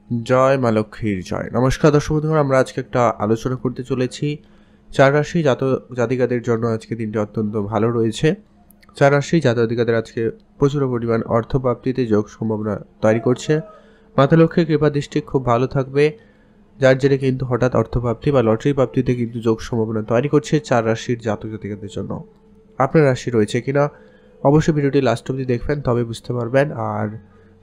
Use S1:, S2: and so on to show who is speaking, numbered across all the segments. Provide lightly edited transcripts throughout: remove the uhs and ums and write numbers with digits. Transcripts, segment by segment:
S1: জয় মা লক্ষ্মীর জয়। নমস্কার দর্শক বন্ধুরা, আমরা আজকে একটা আলোচনা করতে চলেছি। ৪ রাশি জাতিকাদের জন্য আজকে দিনটি অত্যন্ত ভালো রয়েছে। ৪ রাশি জাতিকাদের আজকে প্রচুর পরিমাণ অর্থপ্রাপ্তিতে যোগ সম্ভাবনা তৈরি করছে। মাতা লক্ষ্মীর কৃপা দৃষ্টি খুব ভালো থাকবে, যার জেরে কিন্তু হঠাৎ অর্থপ্রাপ্তি বা লটারি প্রাপ্তিতে কিন্তু যোগ সম্ভাবনা তৈরি করছে ৪ রাশির জাতিকাদের জন্য। আপনার রাশি রয়েছে কিনা অবশ্যই ভিডিওটি লাস্ট অবধি দেখবেন, তবে বুঝতে পারবেন। আর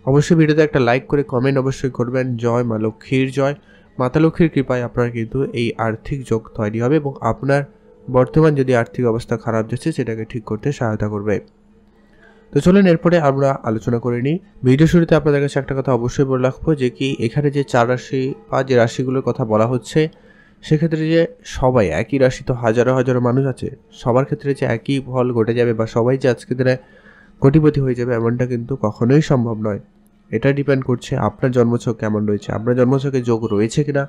S1: অবশ্যই ভিডিওতে একটা লাইক করে কমেন্ট অবশ্যই করবেন। জয় মা লক্ষ্মীর জয়। মাতা লক্ষ্মীর কৃপায় আপনার কিন্তু এই আর্থিক যোগ তৈরি হবে এবং আপনার বর্তমান যদি আর্থিক অবস্থা খারাপ যাচ্ছে সেটাকে ঠিক করতে সহায়তা করবে। তো চলুন এরপরে আমরা আলোচনা করে নিই। ভিডিও শুরুতে আপনাদের কাছে একটা কথা অবশ্যই বলে রাখবো যে কি এখানে যে ৪ রাশি বা যে রাশিগুলোর কথা বলা হচ্ছে সেক্ষেত্রে যে সবাই একই রাশি, তো হাজারো হাজারো মানুষ আছে, সবার ক্ষেত্রে যে একই ফল ঘটে যাবে বা সবাই যে আজকে দিনে কোটিপতি হয়ে যাবে এমনটা কিন্তু কখনোই সম্ভব নয়। এটা ডিপেন্ড করছে আপনার জন্মছক কেমন রয়েছে, আপনার জন্মছকে যোগ রয়েছে কিনা।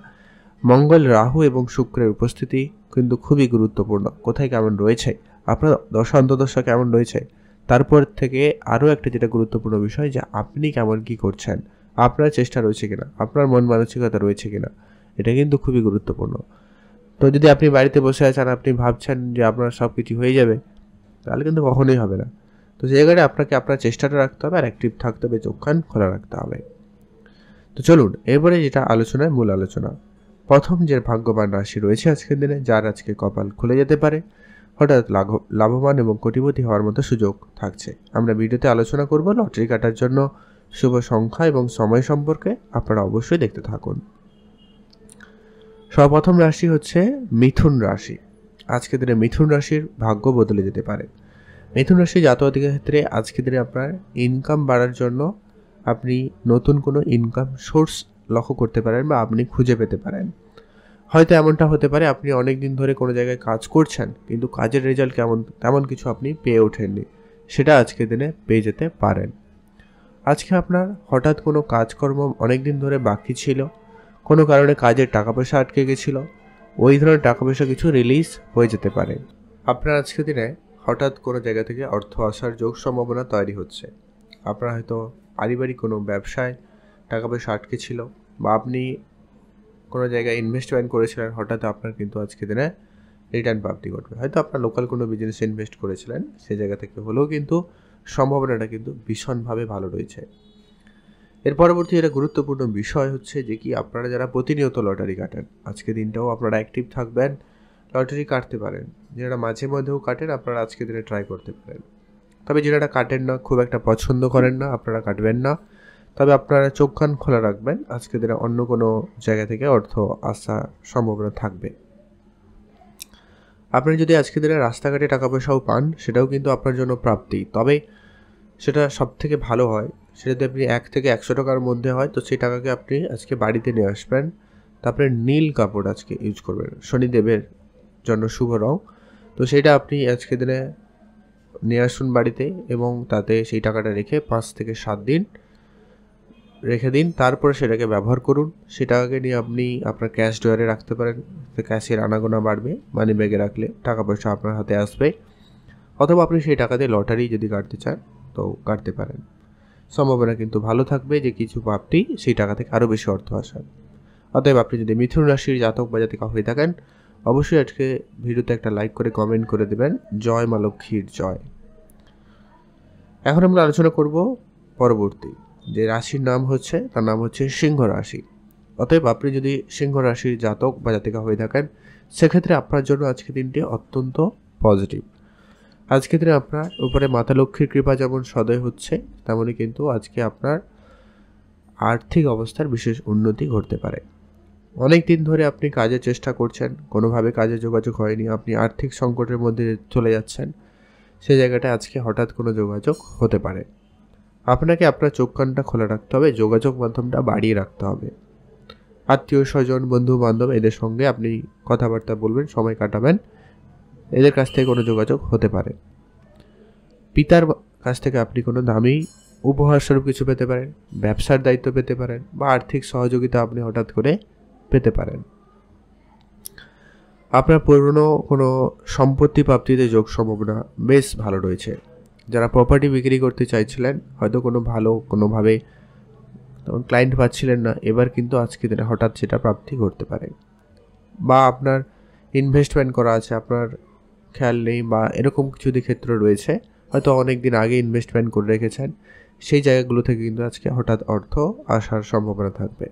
S1: মঙ্গল, রাহু এবং শুক্রের উপস্থিতি কিন্তু খুবই গুরুত্বপূর্ণ। কোথায় কেমন রয়েছে, আপনার দশা অন্তর্দশা কেমন রয়েছে, তারপর থেকে আরও একটা যেটা গুরুত্বপূর্ণ বিষয় যে আপনি কেমন কি করছেন, আপনার চেষ্টা রয়েছে কিনা, আপনার মন মানসিকতা রয়েছে কিনা, এটা কিন্তু খুবই গুরুত্বপূর্ণ। তো যদি আপনি বাড়িতে বসে আছেন, আপনি ভাবছেন যে আপনার সব কিছু হয়ে যাবে, তাহলে কিন্তু কখনোই হবে না। তো সেই জায়গায় আপনাকে আপনার চেষ্টাটা রাখতে হবে আর অ্যাক্টিভ থাকতে হবে, চোখ কান খোলা রাখতে হবে। তো চলুন এরপরে যেটা আলোচনায় মূল আলোচনা। প্রথম যে ভাগ্যবান রাশি রয়েছে আজকের দিনে, যার আজকে কপাল খুলে যেতে পারে, হঠাৎ লাভবান এবং কোটিপতি হওয়ার মতো সুযোগ থাকছে। আমরা ভিডিওতে আলোচনা করব লটারি কাটার জন্য শুভ সংখ্যা এবং সময় সম্পর্কে, আপনারা অবশ্যই দেখতে থাকুন। সর্বপ্রথম রাশি হচ্ছে মিথুন রাশি। আজকের দিনে মিথুন রাশির ভাগ্য বদলে যেতে পারে। মিথুন রাশি জাতকের ক্ষেত্রে আজকের দিনে আপনার ইনকাম বাড়ার জন্য আপনি নতুন কোনো ইনকাম সোর্স লক্ষ্য করতে পারেন বা আপনি খুঁজে পেতে পারেন। হয়তো এমনটা হতে পারে আপনি অনেক দিন ধরে কোনো জায়গায় কাজ করছেন, কিন্তু কাজের রেজাল্ট তেমন কিছু আপনি পেয়ে ওঠেননি, সেটা আজকের দিনে পেয়ে যেতে পারেন। আজকে আপনার হঠাৎ কোনো কাজকর্ম অনেক দিন ধরে বাকি ছিল, কোনো কারণে কাজের টাকা পয়সা আটকে গেছিল, ওই ধরনের টাকা পয়সা কিছু রিলিজ হয়ে যেতে পারে। আপনার আজকের দিনে হঠাৎ কোনো জায়গা থেকে অর্থ আসার যোগ সম্ভাবনা তৈরি হচ্ছে। আপনার হয়তো পারিবারিক কোনো ব্যবসায় টাকা পয়সা আটকে ছিল, বা আপনি কোনো জায়গায় ইনভেস্টমেন্ট করেছিলেন, হঠাৎ আপনার কিন্তু আজকের দিনে রিটার্ন প্রাপ্তি ঘটবে। হয়তো আপনার লোকাল কোনো বিজনেসে ইনভেস্ট করেছিলেন, সেই জায়গা থেকে হলেও কিন্তু সম্ভাবনাটা কিন্তু ভীষণভাবে ভালো রয়েছে। এর পরবর্তী যেটা গুরুত্বপূর্ণ বিষয় হচ্ছে যে কি আপনারা যারা প্রতিনিয়ত লটারি কাটেন, আজকে দিনটাও আপনারা অ্যাক্টিভ থাকবেন, লটারি কাটতে পারেন। যারা মাঝে মধ্যেও কাটেন, আপনারা আজকে দিনে ট্রাই করতে পারেন। তবে যারা কাটেন না, খুব একটা পছন্দ করেন না, আপনারা কাটবেন না। তবে আপনারা চোখ কান খোলা রাখবেন, আজকে দিনে অন্য কোনো জায়গা থেকে অর্থ আসার সম্ভাবনা থাকবে। আপনি যদি আজকে দিনে রাস্তাঘাটে টাকা পয়সাও পান, সেটাও কিন্তু আপনার জন্য প্রাপ্তি। তবে সেটা সব থেকে ভালো হয় সেটা যদি আপনি 1 থেকে 100 টাকার মধ্যে হয়, তো সেই টাকাকে আপনি আজকে বাড়িতে নিয়ে আসবেন। তারপরে নীল কাপড় আজকে ইউজ করবেন, শনিদেবের জন্য শুভ রং। তো সেটা আপনি আজকে দিনে নিয়ে আসুন বাড়িতে, এবং তাতে সেই টাকাটা রেখে 5 থেকে 7 দিন রেখে দিন। তারপরে সেটাকে ব্যবহার করুন। সেই টাকাকে নিয়ে আপনি আপনার ক্যাশ ড্রয়ারে রাখতে পারেন, ক্যাশের আনাগোনা বাড়বে। মানি ব্যাগে রাখলে টাকা পয়সা আপনার হাতে আসবে। অথবা আপনি সেই টাকা দিয়ে লটারি যদি কাটতে চান তো কাটতে পারেন। সম্ভাবনা কিন্তু ভালো থাকবে যে কিছু প্রাপ্তি সেই টাকা থেকে আরও বেশি অর্থ আসার। অতএব আপনি যদি মিথুন রাশির জাতক বা জাতিকা হয়ে থাকেন, অবশ্যই আজকে ভিডিওতে একটা লাইক করে কমেন্ট করে দেবেন। জয় মা লক্ষ্মীর জয়। এখন আমরা আলোচনা করব পরবর্তী যে রাশির নাম হচ্ছে, তার নাম হচ্ছে সিংহ রাশি। অতএব আপনি যদি সিংহ রাশির জাতক বা জাতিকা হয়ে থাকেন, সেক্ষেত্রে আপনার জন্য আজকে দিনটি অত্যন্ত পজিটিভ। আজকে দিনে আপনার উপরে মাতা লক্ষ্মীর কৃপা যেমন সদয় হচ্ছে, তেমনই কিন্তু আজকে আপনার আর্থিক অবস্থার বিশেষ উন্নতি ঘটতে পারে। অনেক দিন ধরে আপনি কাজের চেষ্টা করছেন, কোনোভাবে কাজে যোগাযোগ হয়নি, আপনি আর্থিক সংকটের মধ্যে চলে যাচ্ছেন, সেই জায়গাটায় আজকে হঠাৎ কোনো যোগাযোগ হতে পারে। আপনাকে আপনার চোখ কানটা খোলা রাখতে হবে, যোগাযোগ মাধ্যমটা বাড়িয়ে রাখতে হবে। আত্মীয় স্বজন, বন্ধু বান্ধব এদের সঙ্গে আপনি কথাবার্তা বলবেন, সময় কাটাবেন, এদের কাছ থেকে কোনো যোগাযোগ হতে পারে। পিতার কাছ থেকে আপনি কোনো দামি উপহার স্বরূপ কিছু পেতে পারেন, ব্যবসার দায়িত্ব পেতে পারেন, বা আর্থিক সহযোগিতা আপনি হঠাৎ করে পেতে পারেন। আপনার পুরনো কোনো সম্পত্তি প্রাপ্তিতে যোগ সম্ভাবনা বেশ ভালো রয়েছে। যারা প্রপার্টি বিক্রি করতে চাইছিলেন, হয়তো কোনোভাবে তখন ক্লায়েন্ট পাচ্ছিলেন না, এবার কিন্তু আজকে দিনে হঠাৎ সেটা প্রাপ্তি ঘটতে পারে। বা আপনার ইনভেস্টমেন্ট করা আছে, আপনার খেয়াল নেই বা এরকম কিছু ক্ষেত্র রয়েছে, হয়তো অনেক দিন আগে ইনভেস্টমেন্ট করে রেখেছেন, সেই জায়গাগুলো থেকে কিন্তু আজকে হঠাৎ অর্থ আসার সম্ভাবনা থাকবে।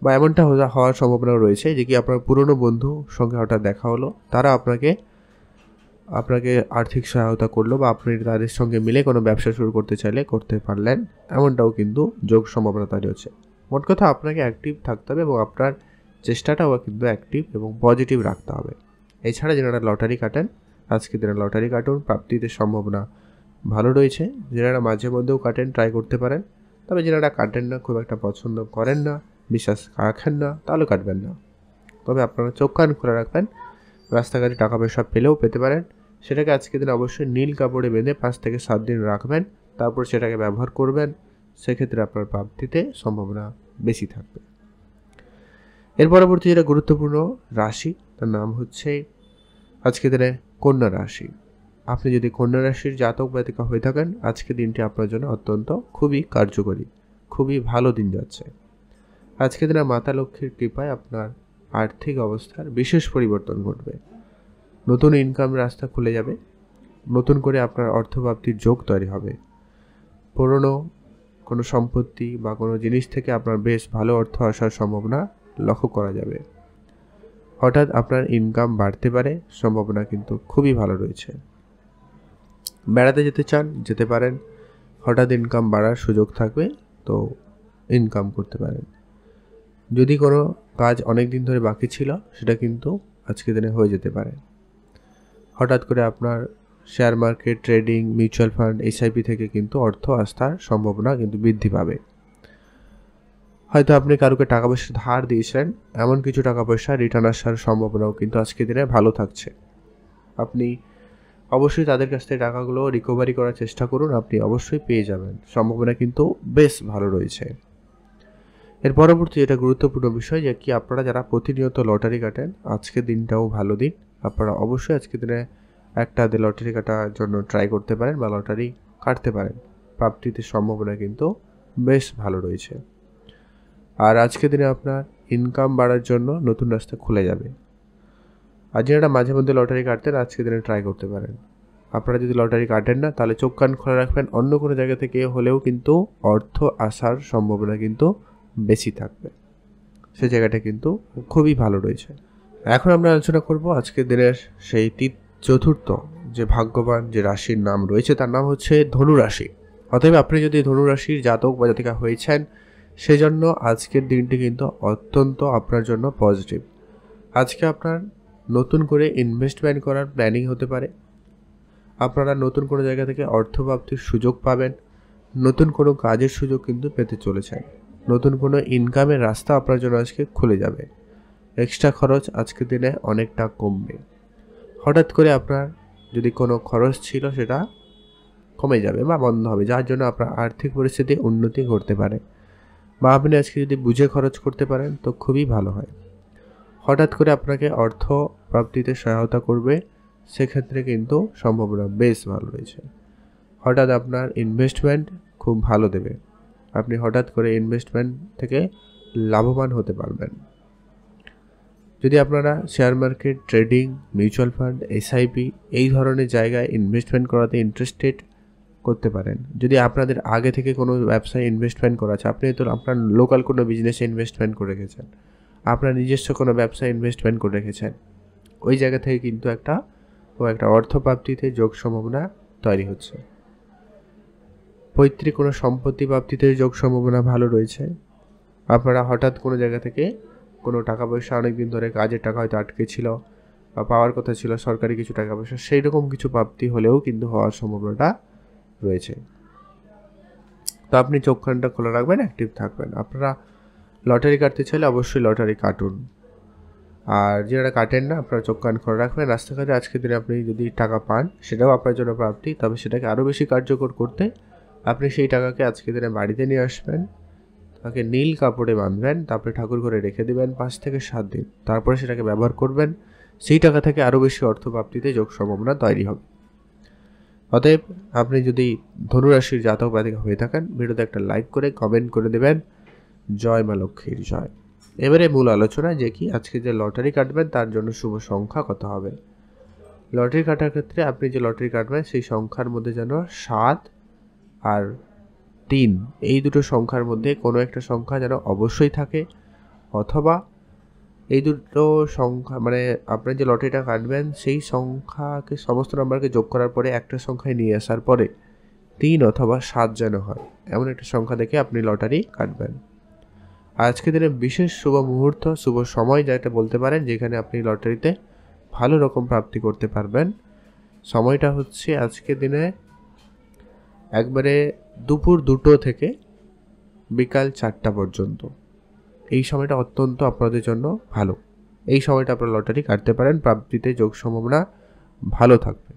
S1: বা এমনটা হওয়ার সম্ভাবনা রয়েছে যে কি আপনার পুরনো বন্ধু সঙ্গে হঠাৎ দেখা হলো, তারা আপনাকে আর্থিক সহায়তা করলো বা আপনি তাদের সঙ্গে মিলে কোনো ব্যবসা শুরু করতে চাইলে করতে পারলেন, এমনটাও কিন্তু যোগ সম্ভাবনা তৈরি হচ্ছে। মোট কথা আপনাকে অ্যাক্টিভ থাকতে হবে এবং আপনার চেষ্টাটাও কিন্তু অ্যাক্টিভ এবং পজিটিভ রাখতে হবে। এছাড়া যারা লটারি কাটেন, আজকে দিনে লটারি কাটুন, প্রাপ্তিতে সম্ভাবনা ভালো রয়েছে। যারা মাঝে মধ্যেও কাটেন, ট্রাই করতে পারেন। তবে যারা কাটেন না, খুব একটা পছন্দ করেন না, বিশ্বাস রাখেন না, তাহলে কাটবেন না। তবে আপনারা চোখ কান খোলা রাখবেন, রাস্তাঘাটে টাকা পয়সা পেলেও পেতে পারেন। সেটাকে আজকে দিন অবশ্যই নীল কাপড়ে বেঁধে 5 থেকে 7 দিন রাখবেন, তারপর সেটাকে ব্যবহার করবেন। সেক্ষেত্রে আপনার প্রাপ্তিতে সম্ভাবনা বেশি থাকবে। এর পরবর্তী যেটা গুরুত্বপূর্ণ রাশি, তার নাম হচ্ছে আজকে দিনে কন্যা রাশি। আপনি যদি কন্যা রাশির জাতক জাতিকা হয়ে থাকেন, আজকে দিনটি আপনার জন্য অত্যন্ত খুবই কার্যকরী, খুবই ভালো দিন যাচ্ছে। আজকে দিনে মাতা লক্ষ্মীর কৃপায় আপনার আর্থিক অবস্থার বিশেষ পরিবর্তন ঘটবে। নতুন ইনকাম রাস্তা খুলে যাবে, নতুন করে আপনার অর্থপ্রাপ্তির যোগ তৈরি হবে। পুরনো কোনো সম্পত্তি বা কোনো জিনিস থেকে আপনার বেশ ভালো অর্থ আসার সম্ভাবনা লক্ষ্য করা যাবে। হঠাৎ আপনার ইনকাম বাড়তে পারে, সম্ভাবনা কিন্তু খুবই ভালো রয়েছে। বেড়াতে যেতে চান, যেতে পারেন, হঠাৎ ইনকাম বাড়ার সুযোগ থাকবে, তো ইনকাম করতে পারেন। যদি কোনো কাজ অনেক দিন ধরে বাকি ছিল, সেটা কিন্তু আজকে দিনে হয়ে যেতে পারে। হঠাৎ করে আপনার share market, trading, mutual fund, SIP থেকে কিন্তু অর্থ আসার সম্ভাবনা কিন্তু বৃদ্ধি পাবে। হয়তো আপনি কারোকে টাকা পয়সা ধার দিয়েছেন, এমন কিছু টাকা পয়সা রিটার্ন আসার সম্ভাবনাও কিন্তু আজকে দিনে ভালো থাকছে। আপনি অবশ্যই তাদের কাছ থেকে টাকাগুলো রিকভারি করার চেষ্টা করুন, আপনি অবশ্যই পেয়ে যাবেন, সম্ভাবনা কিন্তু বেশ ভালো রয়েছে। এর পরবর্তী যেটা গুরুত্বপূর্ণ বিষয়, যে কি আপনারা যারা প্রতিনিয়ত লটারি কাটেন, আজকের দিনটাও ভালো দিন। আপনারা অবশ্যই আজকে দিনে একটা লটারি কাটার জন্য ট্রাই করতে পারেন বা লটারি কাটতে পারেন, প্রাপ্তিতে সম্ভাবনা কিন্তু বেশ ভালো রয়েছে। আর আজকে দিনে আপনার ইনকাম বাড়ার জন্য নতুন রাস্তা খুলে যাবে। আর যারা মাঝে মধ্যে লটারি কাটতেন, আজকে দিনে ট্রাই করতে পারেন। আপনারা যদি লটারি কাটেন না, তাহলে চোখ কান খোলা রাখবেন, অন্য কোনো জায়গা থেকে হলেও কিন্তু অর্থ আসার সম্ভাবনা কিন্তু বেশি থাকবে। সে জায়গাটা কিন্তু খুবই ভালো রয়েছে। এখন আমরা আলোচনা করব আজকের দিনের সেই চতুর্থ যে ভাগ্যবান যে রাশির নাম রয়েছে, তার নাম হচ্ছে ধনু রাশি। অতএব আপনি যদি ধনু রাশির জাতক বা জাতিকা হয়েছেন, সেজন্য আজকের দিনটি কিন্তু অত্যন্ত আপনার জন্য পজিটিভ। আজকে আপনার নতুন করে ইনভেস্টমেন্ট করার প্ল্যানিং হতে পারে। আপনারা নতুন কোনো জায়গা থেকে অর্থপ্রাপ্তির সুযোগ পাবেন, নতুন কোনো কাজের সুযোগ কিন্তু পেতে চলেছেন, নতুন কোনো ইনকামের রাস্তা আপনার জন্য আজকে খুলে যাবে। এক্সট্রা খরচ আজকের দিনে অনেকটা কমবে। হঠাৎ করে আপনার যদি কোনো খরচ ছিল, সেটা কমে যাবে বা বন্ধ হবে, যার জন্য আপনার আর্থিক পরিস্থিতি উন্নতি ঘটতে পারে। বা আপনি আজকে যদি বুঝে খরচ করতে পারেন, তো খুবই ভালো হয়। হঠাৎ করে আপনাকে অর্থ প্রাপ্তিতে সহায়তা করবে, সেক্ষেত্রে কিন্তু সম্ভাবনা বেশ ভালো রয়েছে। হঠাৎ আপনার ইনভেস্টমেন্ট খুব ভালো দেবে, আপনি হঠাৎ করে ইনভেস্টমেন্ট থেকে লাভবান হতে পারবেন। যদি আপনারা share market, trading, mutual fund, SIP এই ধরনের জায়গায় ইনভেস্টমেন্ট করাতে ইন্টারেস্টেড, করতে পারেন। যদি আপনাদের আগে থেকে কোনো ব্যবসায় ইনভেস্টমেন্ট করা আছে, আপনি তো আপনার লোকাল কোনো বিজনেসে ইনভেস্টমেন্ট করে রেখেছেন, আপনার নিজস্ব কোনো ব্যবসায় ইনভেস্টমেন্ট করে রেখেছেন, ওই জায়গা থেকে কিন্তু একটা অর্থপ্রাপ্তিতে যোগ সম্ভাবনা তৈরি হচ্ছে। পৈতৃক কোনো সম্পত্তি প্রাপ্তিতে যোগ সম্ভাবনা ভালো রয়েছে। আপনারা হঠাৎ কোনো জায়গা থেকে কোনো টাকা পয়সা, অনেকদিন ধরে কাজের টাকা হয়তো আটকে ছিল বা পাওয়ার কথা ছিল, সরকারি কিছু টাকা পয়সা, সেই রকম কিছু প্রাপ্তি হলেও কিন্তু হওয়ার সম্ভাবনাটা রয়েছে। তো আপনি চোখ কানটা খোলা রাখবেন, অ্যাক্টিভ থাকবেন। আপনারা লটারি কাটতে চাইলে অবশ্যই লটারি কাটুন। আর যারা কাটেন না, আপনারা চোখ কান খোলা রাখবেন। রাস্তাঘাটে আজকের দিনে আপনি যদি টাকা পান, সেটাও আপনার জন্য প্রাপ্তি। তবে সেটাকে আরও বেশি কার্যকর করতে আপনি সেই টাকাকে আজকের দিনে বাড়িতে নিয়ে আসবেন, তাকে নীল কাপড়ে বাঁধবেন, তারপরে ঠাকুর ঘরে রেখে দেবেন 5 থেকে 7 দিন, তারপরে সেটাকে ব্যবহার করবেন। সেই টাকা থেকে আরও বেশি অর্থপ্রাপ্তিতে যোগ সম্ভাবনা তৈরি হবে। অতএব আপনি যদি ধনুরাশির জাতক জাতিকা হয়ে থাকেন, ভিডিওতে একটা লাইক করে কমেন্ট করে দেবেন জয় মা লক্ষ্মীর জয়। এবারে মূল আলোচনা যে কি আজকে যে লটারি কাটবেন তার জন্য শুভ সংখ্যা কত হবে। লটারি কাটার ক্ষেত্রে আপনি যে লটারি কাটবেন সেই সংখ্যার মধ্যে যেন 7 আর 3 এই দুটো সংখ্যার মধ্যে কোনো একটা সংখ্যা যেন অবশ্যই থাকে, অথবা এই দুটো সংখ্যা মানে আপনি যে লটারিটা কাটবেন সেই সংখ্যাকে সমস্ত নাম্বারকে যোগ করার পরে একটা সংখ্যায় নিয়ে আসার পরে 3 অথবা 7 যেন হয়, এমন একটা সংখ্যা দেখে আপনি লটারি কাটবেন। আজকে দিনে বিশেষ শুভ মুহূর্ত, শুভ সময় যেটা বলতে পারেন, যেখানে আপনি লটারিতে ভালো রকম প্রাপ্তি করতে পারবেন। সময়টা হচ্ছে আজকে দিনে একবারে দুপুর 2টো থেকে বিকাল 4টা পর্যন্ত। এই সময়টা অত্যন্ত আপনাদের জন্য ভালো। এই সময়টা আপনারা লটারি কাটতে পারেন, প্রাপ্তিতে যোগ সম্ভাবনা ভালো থাকবে।